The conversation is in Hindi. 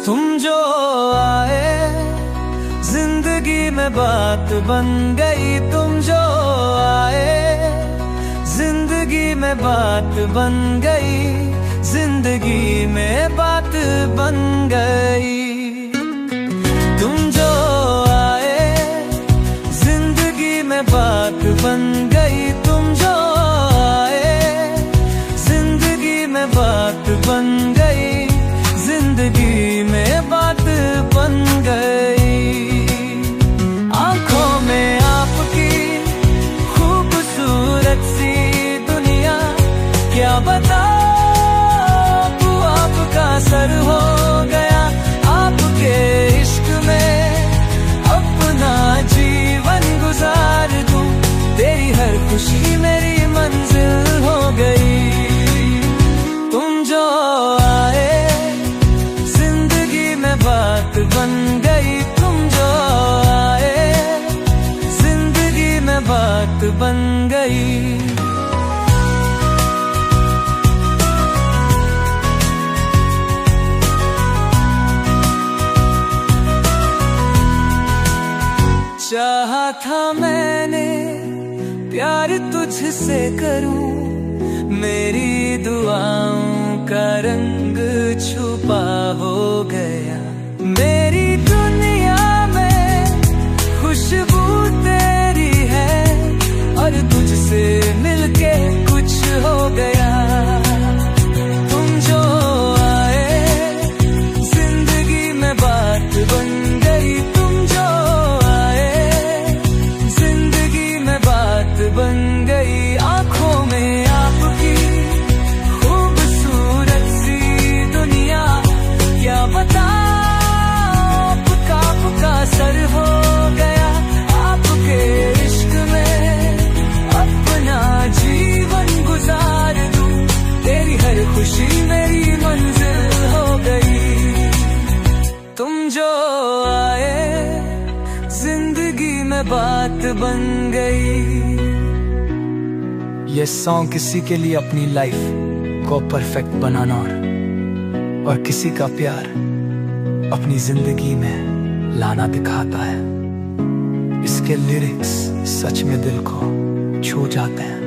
तुम जो आए जिंदगी में बात बन गई। तुम जो आए जिंदगी में बात बन गई। जिंदगी में बात बन गई। तुम जो आए जिंदगी में बात बन गई। तुम जो आए जिंदगी में बात बन गई। जिंदगी में बात बन गई। आंखों में आपकी खूबसूरत सी दुनिया, क्या बताऊं आपका असर हो गया। आपके इश्क में अपना जीवन गुजार दूं। तेरी हर खुशी मेरी मंजिल हो गई। तुम जो आए बात बन गई। तुम जो आए जिंदगी में बात बन गई। चाहा था मैंने प्यार तुझसे करूं। मेरी दुआओं का रंग छुपा हो गया। मेरी दुनिया में खुशबू तेरी है और तुझसे मिलके कुछ हो गया। तुम जो आए जिंदगी में बात बन गई। तुम जो आए जिंदगी में बात बन गई। आंखों में आपकी खूबसूरत सी दुनिया, क्या बता असर हो गया। आपके इश्क में अपना जीवन गुजार दूं। तेरी हर खुशी मेरी मंजिल हो गई। तुम जो आए जिंदगी में बात बन गई। ये सॉन्ग किसी के लिए अपनी लाइफ को परफेक्ट बनाना और किसी का प्यार अपनी जिंदगी में लाना दिखाता है। इसके लिरिक्स सच में दिल को छू जाते हैं।